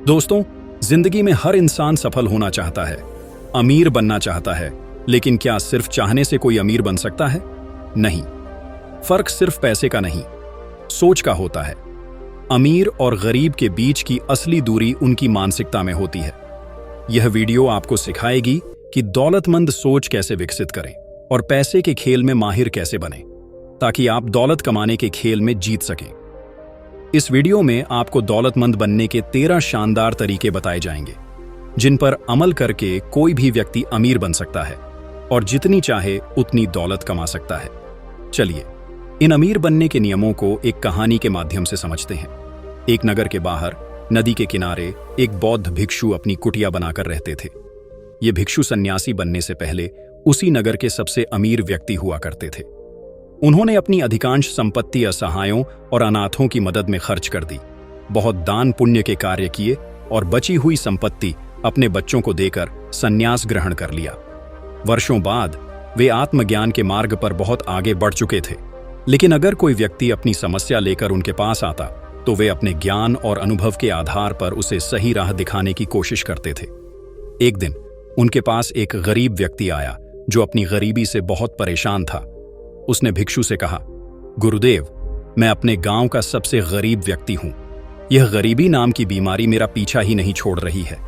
दोस्तों, जिंदगी में हर इंसान सफल होना चाहता है, अमीर बनना चाहता है, लेकिन क्या सिर्फ चाहने से कोई अमीर बन सकता है? नहीं। फर्क सिर्फ पैसे का नहीं, सोच का होता है। अमीर और गरीब के बीच की असली दूरी उनकी मानसिकता में होती है। यह वीडियो आपको सिखाएगी कि दौलतमंद सोच कैसे विकसित करें और पैसे के खेल में माहिर कैसे बनें, ताकि आप दौलत कमाने के खेल में जीत सकें। इस वीडियो में आपको दौलतमंद बनने के 13 शानदार तरीके बताए जाएंगे, जिन पर अमल करके कोई भी व्यक्ति अमीर बन सकता है और जितनी चाहे उतनी दौलत कमा सकता है। चलिए, इन अमीर बनने के नियमों को एक कहानी के माध्यम से समझते हैं। एक नगर के बाहर नदी के किनारे एक बौद्ध भिक्षु अपनी कुटिया बनाकर रहते थे। ये भिक्षु सन्यासी बनने से पहले उसी नगर के सबसे अमीर व्यक्ति हुआ करते थे। उन्होंने अपनी अधिकांश संपत्ति असहायों और अनाथों की मदद में खर्च कर दी, बहुत दान पुण्य के कार्य किए और बची हुई संपत्ति अपने बच्चों को देकर संन्यास ग्रहण कर लिया। वर्षों बाद वे आत्मज्ञान के मार्ग पर बहुत आगे बढ़ चुके थे, लेकिन अगर कोई व्यक्ति अपनी समस्या लेकर उनके पास आता तो वे अपने ज्ञान और अनुभव के आधार पर उसे सही राह दिखाने की कोशिश करते थे। एक दिन उनके पास एक गरीब व्यक्ति आया जो अपनी गरीबी से बहुत परेशान था। उसने भिक्षु से कहा, गुरुदेव, मैं अपने गांव का सबसे गरीब व्यक्ति हूं। यह गरीबी नाम की बीमारी मेरा पीछा ही नहीं छोड़ रही है।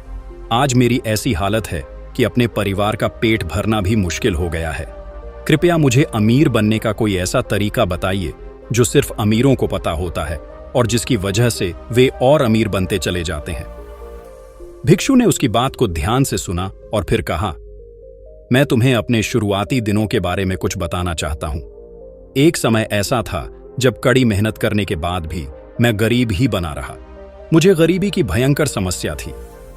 आज मेरी ऐसी हालत है कि अपने परिवार का पेट भरना भी मुश्किल हो गया है। कृपया मुझे अमीर बनने का कोई ऐसा तरीका बताइए जो सिर्फ अमीरों को पता होता है और जिसकी वजह से वे और अमीर बनते चले जाते हैं। भिक्षु ने उसकी बात को ध्यान से सुना और फिर कहा, मैं तुम्हें अपने शुरुआती दिनों के बारे में कुछ बताना चाहता हूं। एक समय ऐसा था जब कड़ी मेहनत करने के बाद भी मैं गरीब ही बना रहा। मुझे गरीबी की भयंकर समस्या थी।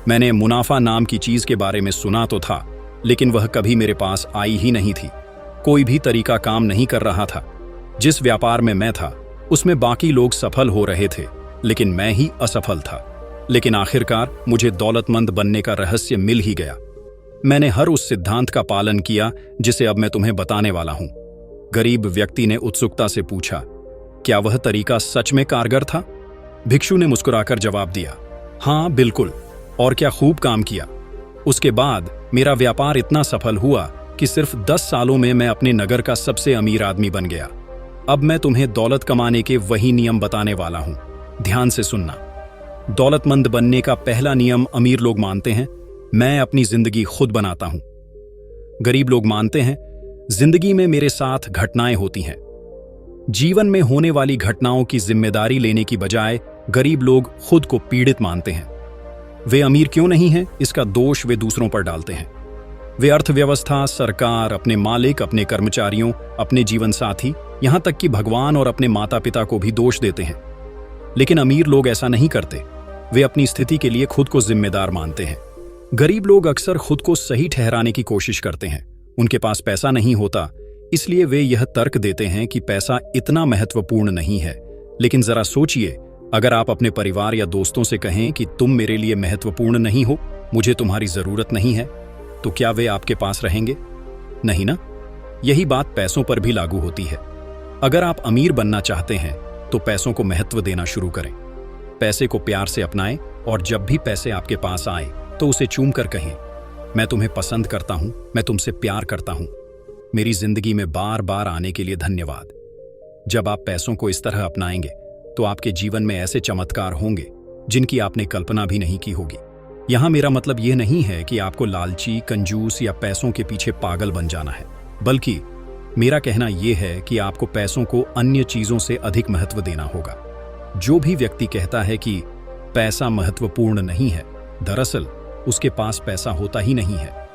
मैंने मुनाफा नाम की चीज के बारे में सुना तो था, लेकिन वह कभी मेरे पास आई ही नहीं थी। कोई भी तरीका काम नहीं कर रहा था। जिस व्यापार में मैं था उसमें बाकी लोग सफल हो रहे थे, लेकिन मैं ही असफल था। लेकिन आखिरकार मुझे दौलतमंद बनने का रहस्य मिल ही गया। मैंने हर उस सिद्धांत का पालन किया जिसे अब मैं तुम्हें बताने वाला हूं। गरीब व्यक्ति ने उत्सुकता से पूछा, क्या वह तरीका सच में कारगर था? भिक्षु ने मुस्कुराकर जवाब दिया, हाँ बिल्कुल, और क्या खूब काम किया। उसके बाद मेरा व्यापार इतना सफल हुआ कि सिर्फ 10 सालों में मैं अपने नगर का सबसे अमीर आदमी बन गया। अब मैं तुम्हें दौलत कमाने के वही नियम बताने वाला हूं। ध्यान से सुनना। दौलतमंद बनने का पहला नियम अमीर लोग मानते हैं, मैं अपनी जिंदगी खुद बनाता हूं। गरीब लोग मानते हैं, जिंदगी में मेरे साथ घटनाएं होती हैं। जीवन में होने वाली घटनाओं की जिम्मेदारी लेने की बजाय गरीब लोग खुद को पीड़ित मानते हैं। वे अमीर क्यों नहीं हैं, इसका दोष वे दूसरों पर डालते हैं। वे अर्थव्यवस्था, सरकार, अपने मालिक, अपने कर्मचारियों, अपने जीवन साथी, यहां तक कि भगवान और अपने माता पिता को भी दोष देते हैं। लेकिन अमीर लोग ऐसा नहीं करते। वे अपनी स्थिति के लिए खुद को जिम्मेदार मानते हैं। गरीब लोग अक्सर खुद को सही ठहराने की कोशिश करते हैं। उनके पास पैसा नहीं होता, इसलिए वे यह तर्क देते हैं कि पैसा इतना महत्वपूर्ण नहीं है। लेकिन जरा सोचिए, अगर आप अपने परिवार या दोस्तों से कहें कि तुम मेरे लिए महत्वपूर्ण नहीं हो, मुझे तुम्हारी जरूरत नहीं है, तो क्या वे आपके पास रहेंगे? नहीं ना? यही बात पैसों पर भी लागू होती है। अगर आप अमीर बनना चाहते हैं तो पैसों को महत्व देना शुरू करें। पैसे को प्यार से अपनाएं और जब भी पैसे आपके पास आए तो उसे चूम कर कहें, मैं तुम्हें पसंद करता हूं, मैं तुमसे प्यार करता हूं, मेरी जिंदगी में बार बार आने के लिए धन्यवाद। जब आप पैसों को इस तरह अपनाएंगे तो आपके जीवन में ऐसे चमत्कार होंगे जिनकी आपने कल्पना भी नहीं की होगी। यहां मेरा मतलब यह नहीं है कि आपको लालची, कंजूस या पैसों के पीछे पागल बन जाना है, बल्कि मेरा कहना यह है कि आपको पैसों को अन्य चीजों से अधिक महत्व देना होगा। जो भी व्यक्ति कहता है कि पैसा महत्वपूर्ण नहीं है, दरअसल उसके पास पैसा होता ही नहीं है।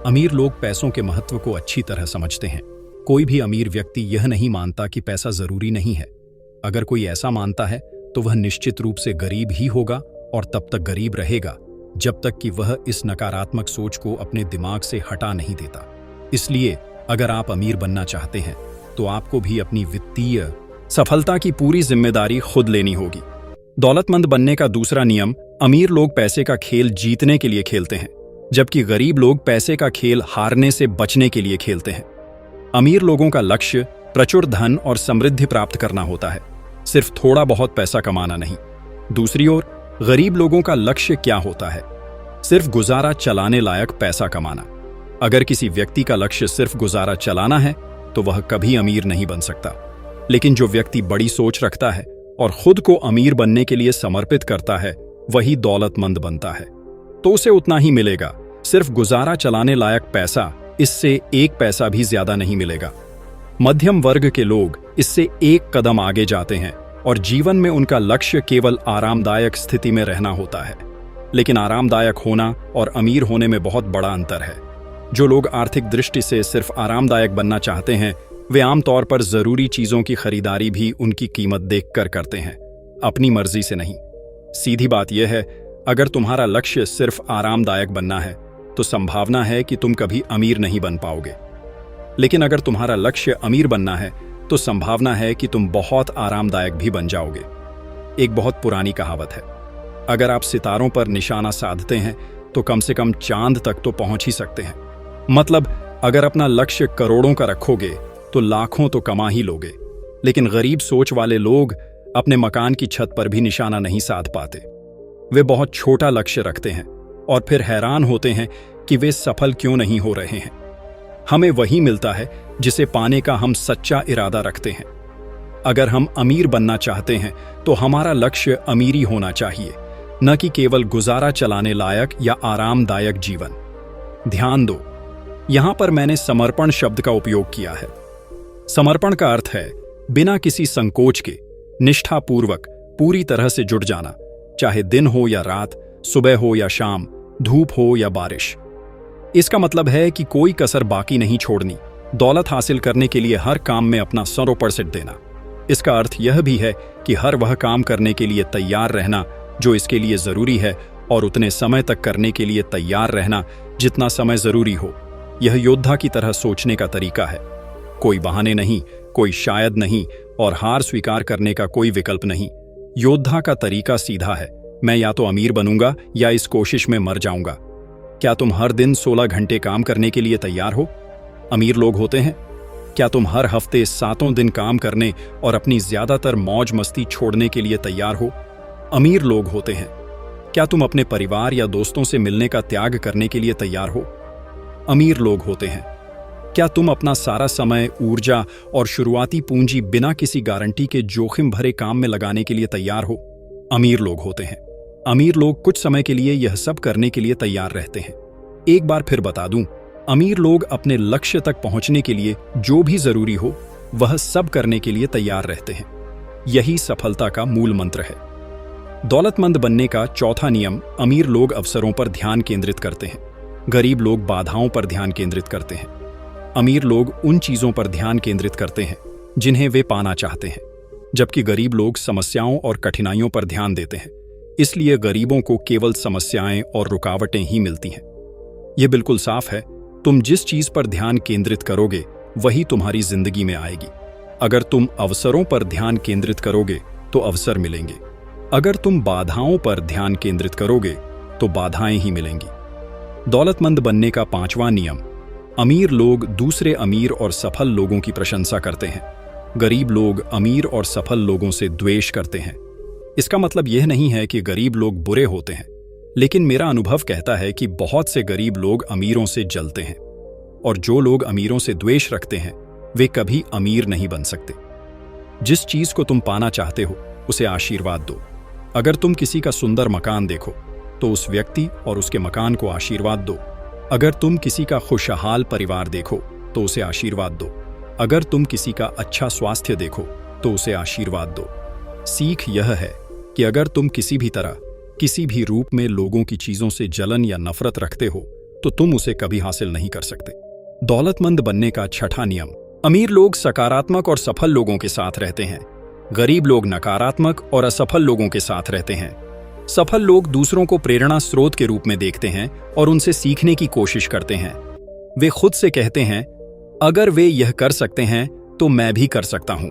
अमीर लोग पैसों के महत्व को अच्छी तरह समझते हैं। कोई भी अमीर व्यक्ति यह नहीं मानता कि पैसा जरूरी नहीं है। अगर कोई ऐसा मानता है तो वह निश्चित रूप से गरीब ही होगा और तब तक गरीब रहेगा जब तक कि वह इस नकारात्मक सोच को अपने दिमाग से हटा नहीं देता। इसलिए अगर आप अमीर बनना चाहते हैं तो आपको भी अपनी वित्तीय सफलता की पूरी जिम्मेदारी खुद लेनी होगी। दौलतमंद बनने का दूसरा नियम, अमीर लोग पैसे का खेल जीतने के लिए खेलते हैं, जबकि गरीब लोग पैसे का खेल हारने से बचने के लिए खेलते हैं। अमीर लोगों का लक्ष्य प्रचुर धन और समृद्धि प्राप्त करना होता है, सिर्फ थोड़ा बहुत पैसा कमाना नहीं। दूसरी ओर गरीब लोगों का लक्ष्य क्या होता है? सिर्फ गुजारा चलाने लायक पैसा कमाना। अगर किसी व्यक्ति का लक्ष्य सिर्फ गुजारा चलाना है तो वह कभी अमीर नहीं बन सकता। लेकिन जो व्यक्ति बड़ी सोच रखता है और खुद को अमीर बनने के लिए समर्पित करता है, वही दौलतमंद बनता है। तो उसे उतना ही मिलेगा। सिर्फ गुजारा चलाने लायक पैसा, इससे एक पैसा भी ज्यादा नहीं मिलेगा। मध्यम वर्ग के लोग इससे एक कदम आगे जाते हैं और जीवन में उनका लक्ष्य केवल आरामदायक स्थिति में रहना होता है। लेकिन आरामदायक होना और अमीर होने में बहुत बड़ा अंतर है। जो लोग आर्थिक दृष्टि से सिर्फ आरामदायक बनना चाहते हैं, वे आमतौर पर जरूरी चीजों की खरीदारी भी उनकी कीमत देखकर करते हैं, अपनी मर्जी से नहीं। सीधी बात यह है, अगर तुम्हारा लक्ष्य सिर्फ आरामदायक बनना है तो संभावना है कि तुम कभी अमीर नहीं बन पाओगे। लेकिन अगर तुम्हारा लक्ष्य अमीर बनना है तो संभावना है कि तुम बहुत आरामदायक भी बन जाओगे। एक बहुत पुरानी कहावत है, अगर आप सितारों पर निशाना साधते हैं तो कम से कम चांद तक तो पहुंच ही सकते हैं। मतलब अगर अपना लक्ष्य करोड़ों का रखोगे तो लाखों तो कमा ही लोगे। लेकिन गरीब सोच वाले लोग अपने मकान की छत पर भी निशाना नहीं साध पाते। वे बहुत छोटा लक्ष्य रखते हैं और फिर हैरान होते हैं कि वे सफल क्यों नहीं हो रहे हैं। हमें वही मिलता है जिसे पाने का हम सच्चा इरादा रखते हैं। अगर हम अमीर बनना चाहते हैं तो हमारा लक्ष्य अमीरी होना चाहिए, न कि केवल गुजारा चलाने लायक या आरामदायक जीवन। ध्यान दो, यहां पर मैंने समर्पण शब्द का उपयोग किया है। समर्पण का अर्थ है बिना किसी संकोच के, निष्ठापूर्वक, पूरी तरह से जुट जाना, चाहे दिन हो या रात, सुबह हो या शाम, धूप हो या बारिश। इसका मतलब है कि कोई कसर बाकी नहीं छोड़नी, दौलत हासिल करने के लिए हर काम में अपना 100% देना। इसका अर्थ यह भी है कि हर वह काम करने के लिए तैयार रहना जो इसके लिए जरूरी है और उतने समय तक करने के लिए तैयार रहना जितना समय जरूरी हो। यह योद्धा की तरह सोचने का तरीका है। कोई बहाने नहीं, कोई शायद नहीं और हार स्वीकार करने का कोई विकल्प नहीं। योद्धा का तरीका सीधा है, मैं या तो अमीर बनूंगा या इस कोशिश में मर जाऊंगा। क्या तुम हर दिन 16 घंटे काम करने के लिए तैयार हो? अमीर लोग होते हैं। क्या तुम हर हफ्ते 7 दिन काम करने और अपनी ज्यादातर मौज मस्ती छोड़ने के लिए तैयार हो? अमीर लोग होते हैं। क्या तुम अपने परिवार या दोस्तों से मिलने का त्याग करने के लिए तैयार हो? अमीर लोग होते हैं। क्या तुम अपना सारा समय, ऊर्जा और शुरुआती पूंजी बिना किसी गारंटी के जोखिम भरे काम में लगाने के लिए तैयार हो? अमीर लोग होते हैं। अमीर लोग कुछ समय के लिए यह सब करने के लिए तैयार रहते हैं। एक बार फिर बता दूं, अमीर लोग अपने लक्ष्य तक पहुंचने के लिए जो भी जरूरी हो वह सब करने के लिए तैयार रहते हैं। यही सफलता का मूल मंत्र है। दौलतमंद बनने का चौथा नियम, अमीर लोग अवसरों पर ध्यान केंद्रित करते हैं, गरीब लोग बाधाओं पर ध्यान केंद्रित करते हैं। अमीर लोग उन चीजों पर ध्यान केंद्रित करते हैं जिन्हें वे पाना चाहते हैं, जबकि गरीब लोग समस्याओं और कठिनाइयों पर ध्यान देते हैं। इसलिए गरीबों को केवल समस्याएं और रुकावटें ही मिलती हैं। यह बिल्कुल साफ है, तुम जिस चीज पर ध्यान केंद्रित करोगे वही तुम्हारी जिंदगी में आएगी। अगर तुम अवसरों पर ध्यान केंद्रित करोगे तो अवसर मिलेंगे। अगर तुम बाधाओं पर ध्यान केंद्रित करोगे तो बाधाएं ही मिलेंगी। दौलतमंद बनने का पांचवा नियम, अमीर लोग दूसरे अमीर और सफल लोगों की प्रशंसा करते हैं, गरीब लोग अमीर और सफल लोगों से द्वेष करते हैं। इसका मतलब यह नहीं है कि गरीब लोग बुरे होते हैं, लेकिन मेरा अनुभव कहता है कि बहुत से गरीब लोग अमीरों से जलते हैं, और जो लोग अमीरों से द्वेष रखते हैं वे कभी अमीर नहीं बन सकते। जिस चीज को तुम पाना चाहते हो उसे आशीर्वाद दो। अगर तुम किसी का सुंदर मकान देखो तो उस व्यक्ति और उसके मकान को आशीर्वाद दो। अगर तुम किसी का खुशहाल परिवार देखो तो उसे आशीर्वाद दो। अगर तुम किसी का अच्छा स्वास्थ्य देखो तो उसे आशीर्वाद दो। सीख यह है कि अगर तुम किसी भी तरह, किसी भी रूप में लोगों की चीजों से जलन या नफरत रखते हो तो तुम उसे कभी हासिल नहीं कर सकते। दौलतमंद बनने का छठा नियम, अमीर लोग सकारात्मक और सफल लोगों के साथ रहते हैं, गरीब लोग नकारात्मक और असफल लोगों के साथ रहते हैं। सफल लोग दूसरों को प्रेरणा स्रोत के रूप में देखते हैं और उनसे सीखने की कोशिश करते हैं। वे खुद से कहते हैं, अगर वे यह कर सकते हैं तो मैं भी कर सकता हूं।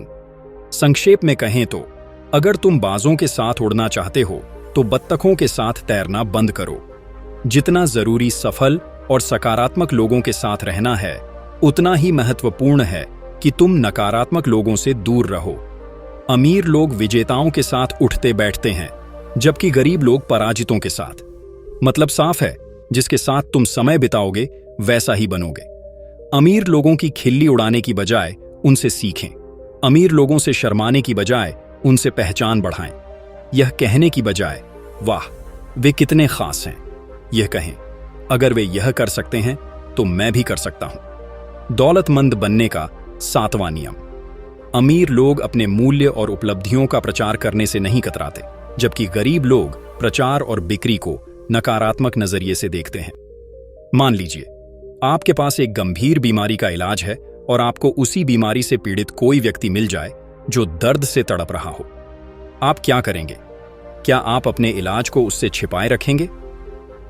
संक्षेप में कहें तो अगर तुम बाजों के साथ उड़ना चाहते हो तो बत्तखों के साथ तैरना बंद करो। जितना जरूरी सफल और सकारात्मक लोगों के साथ रहना है, उतना ही महत्वपूर्ण है कि तुम नकारात्मक लोगों से दूर रहो। अमीर लोग विजेताओं के साथ उठते बैठते हैं, जबकि गरीब लोग पराजितों के साथ। मतलब साफ है, जिसके साथ तुम समय बिताओगे वैसा ही बनोगे। अमीर लोगों की खिल्ली उड़ाने की बजाय उनसे सीखें। अमीर लोगों से शर्माने की बजाय उनसे पहचान बढ़ाएं। यह कहने की बजाय वाह वे कितने खास हैं, यह कहें। अगर वे यह कर सकते हैं तो मैं भी कर सकता हूं। दौलतमंद बनने का 7वां नियम। अमीर लोग अपने मूल्य और उपलब्धियों का प्रचार करने से नहीं कतराते, जबकि गरीब लोग प्रचार और बिक्री को नकारात्मक नजरिए से देखते हैं। मान लीजिए आपके पास एक गंभीर बीमारी का इलाज है और आपको उसी बीमारी से पीड़ित कोई व्यक्ति मिल जाए जो दर्द से तड़प रहा हो। आप क्या करेंगे? क्या आप अपने इलाज को उससे छिपाए रखेंगे?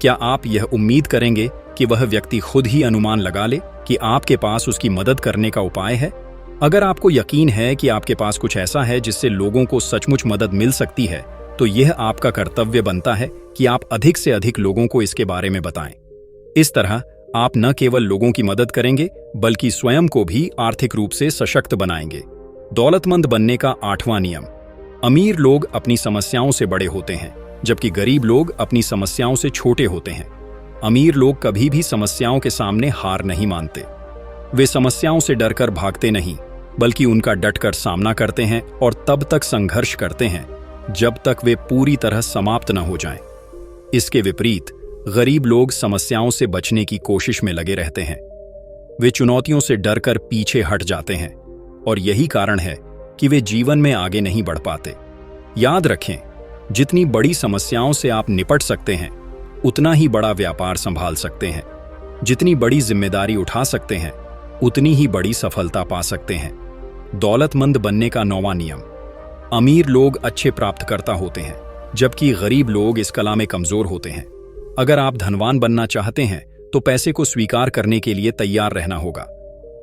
क्या आप यह उम्मीद करेंगे कि वह व्यक्ति खुद ही अनुमान लगा ले कि आपके पास उसकी मदद करने का उपाय है? अगर आपको यकीन है कि आपके पास कुछ ऐसा है जिससे लोगों को सचमुच मदद मिल सकती है, तो यह आपका कर्तव्य बनता है कि आप अधिक से अधिक लोगों को इसके बारे में बताएं। इस तरह आप न केवल लोगों की मदद करेंगे बल्कि स्वयं को भी आर्थिक रूप से सशक्त बनाएंगे। दौलतमंद बनने का 8वां नियम। अमीर लोग अपनी समस्याओं से बड़े होते हैं, जबकि गरीब लोग अपनी समस्याओं से छोटे होते हैं। अमीर लोग कभी भी समस्याओं के सामने हार नहीं मानते। वे समस्याओं से डरकर भागते नहीं, बल्कि उनका डटकर सामना करते हैं और तब तक संघर्ष करते हैं जब तक वे पूरी तरह समाप्त न हो जाएं। इसके विपरीत गरीब लोग समस्याओं से बचने की कोशिश में लगे रहते हैं। वे चुनौतियों से डरकर पीछे हट जाते हैं और यही कारण है कि वे जीवन में आगे नहीं बढ़ पाते। याद रखें, जितनी बड़ी समस्याओं से आप निपट सकते हैं उतना ही बड़ा व्यापार संभाल सकते हैं। जितनी बड़ी जिम्मेदारी उठा सकते हैं उतनी ही बड़ी सफलता पा सकते हैं। दौलतमंद बनने का 9वां नियम। अमीर लोग अच्छे प्राप्तकर्ता होते हैं, जबकि गरीब लोग इस कला में कमजोर होते हैं। अगर आप धनवान बनना चाहते हैं तो पैसे को स्वीकार करने के लिए तैयार रहना होगा।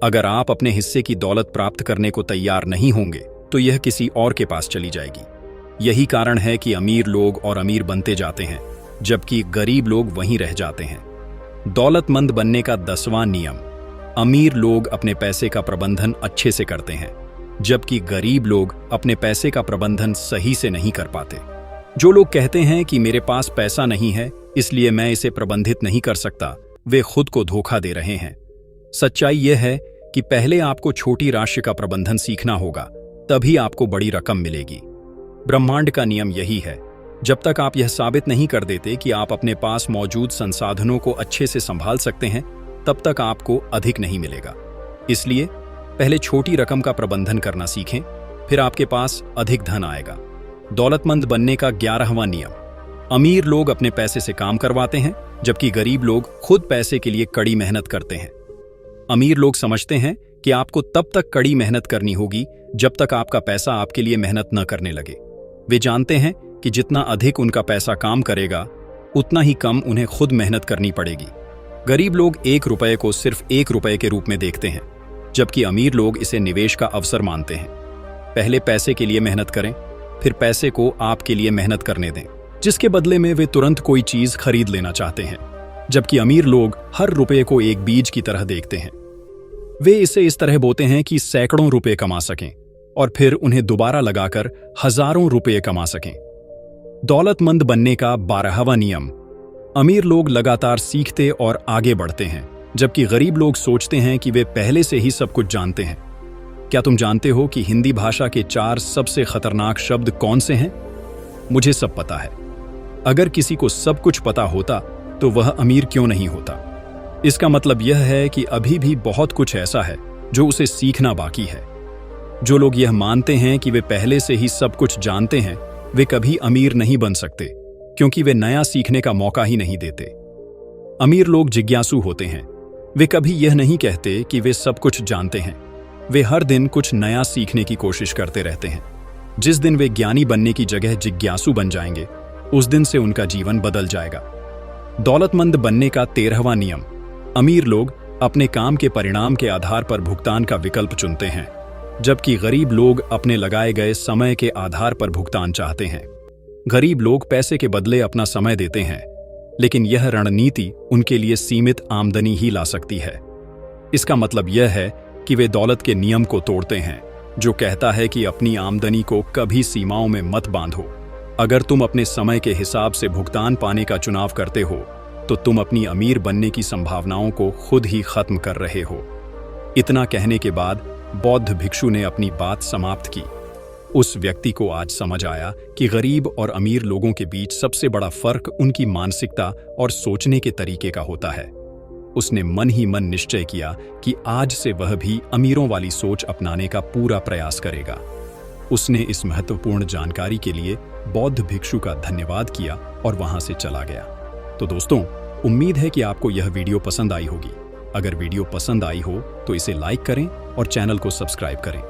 अगर आप अपने हिस्से की दौलत प्राप्त करने को तैयार नहीं होंगे तो यह किसी और के पास चली जाएगी। यही कारण है कि अमीर लोग और अमीर बनते जाते हैं, जबकि गरीब लोग वहीं रह जाते हैं। दौलतमंद बनने का 10वां नियम। अमीर लोग अपने पैसे का प्रबंधन अच्छे से करते हैं, जबकि गरीब लोग अपने पैसे का प्रबंधन सही से नहीं कर पाते। जो लोग कहते हैं कि मेरे पास पैसा नहीं है इसलिए मैं इसे प्रबंधित नहीं कर सकता, वे खुद को धोखा दे रहे हैं। सच्चाई यह है कि पहले आपको छोटी राशि का प्रबंधन सीखना होगा, तभी आपको बड़ी रकम मिलेगी। ब्रह्मांड का नियम यही है, जब तक आप यह साबित नहीं कर देते कि आप अपने पास मौजूद संसाधनों को अच्छे से संभाल सकते हैं, तब तक आपको अधिक नहीं मिलेगा। इसलिए पहले छोटी रकम का प्रबंधन करना सीखें, फिर आपके पास अधिक धन आएगा। दौलतमंद बनने का 11वां नियम। अमीर लोग अपने पैसे से काम करवाते हैं, जबकि गरीब लोग खुद पैसे के लिए कड़ी मेहनत करते हैं। अमीर लोग समझते हैं कि आपको तब तक कड़ी मेहनत करनी होगी जब तक आपका पैसा आपके लिए मेहनत न करने लगे। वे जानते हैं कि जितना अधिक उनका पैसा काम करेगा उतना ही कम उन्हें खुद मेहनत करनी पड़ेगी। गरीब लोग 1 रुपये को सिर्फ 1 रुपये के रूप में देखते हैं, जबकि अमीर लोग इसे निवेश का अवसर मानते हैं। पहले पैसे के लिए मेहनत करें, फिर पैसे को आपके लिए मेहनत करने दें, जिसके बदले में वे तुरंत कोई चीज खरीद लेना चाहते हैं। जबकि अमीर लोग हर रुपये को एक बीज की तरह देखते हैं। वे इसे इस तरह बोते हैं कि सैकड़ों रुपये कमा सकें और फिर उन्हें दोबारा लगाकर हजारों रुपये कमा सकें। दौलतमंद बनने का 12वां नियम। अमीर लोग लगातार सीखते और आगे बढ़ते हैं, जबकि गरीब लोग सोचते हैं कि वे पहले से ही सब कुछ जानते हैं। क्या तुम जानते हो कि हिंदी भाषा के 4 सबसे खतरनाक शब्द कौन से हैं? मुझे सब पता है। अगर किसी को सब कुछ पता होता तो वह अमीर क्यों नहीं होता? इसका मतलब यह है कि अभी भी बहुत कुछ ऐसा है जो उसे सीखना बाकी है। जो लोग यह मानते हैं कि वे पहले से ही सब कुछ जानते हैं, वे कभी अमीर नहीं बन सकते, क्योंकि वे नया सीखने का मौका ही नहीं देते। अमीर लोग जिज्ञासु होते हैं। वे कभी यह नहीं कहते कि वे सब कुछ जानते हैं। वे हर दिन कुछ नया सीखने की कोशिश करते रहते हैं। जिस दिन वे ज्ञानी बनने की जगह जिज्ञासु बन जाएंगे, उस दिन से उनका जीवन बदल जाएगा। दौलतमंद बनने का 13वां नियम। अमीर लोग अपने काम के परिणाम के आधार पर भुगतान का विकल्प चुनते हैं, जबकि गरीब लोग अपने लगाए गए समय के आधार पर भुगतान चाहते हैं। गरीब लोग पैसे के बदले अपना समय देते हैं, लेकिन यह रणनीति उनके लिए सीमित आमदनी ही ला सकती है। इसका मतलब यह है कि वे दौलत के नियम को तोड़ते हैं, जो कहता है कि अपनी आमदनी को कभी सीमाओं में मत बांधो। अगर तुम अपने समय के हिसाब से भुगतान पाने का चुनाव करते हो तो तुम अपनी अमीर बनने की संभावनाओं को खुद ही खत्म कर रहे हो। इतना कहने के बाद बौद्ध भिक्षु ने अपनी बात समाप्त की। उस व्यक्ति को आज समझ आया कि गरीब और अमीर लोगों के बीच सबसे बड़ा फर्क उनकी मानसिकता और सोचने के तरीके का होता है। उसने मन ही मन निश्चय किया कि आज से वह भी अमीरों वाली सोच अपनाने का पूरा प्रयास करेगा। उसने इस महत्वपूर्ण जानकारी के लिए बौद्ध भिक्षु का धन्यवाद किया और वहां से चला गया। तो दोस्तों, उम्मीद है कि आपको यह वीडियो पसंद आई होगी। अगर वीडियो पसंद आई हो तो इसे लाइक करें और चैनल को सब्सक्राइब करें।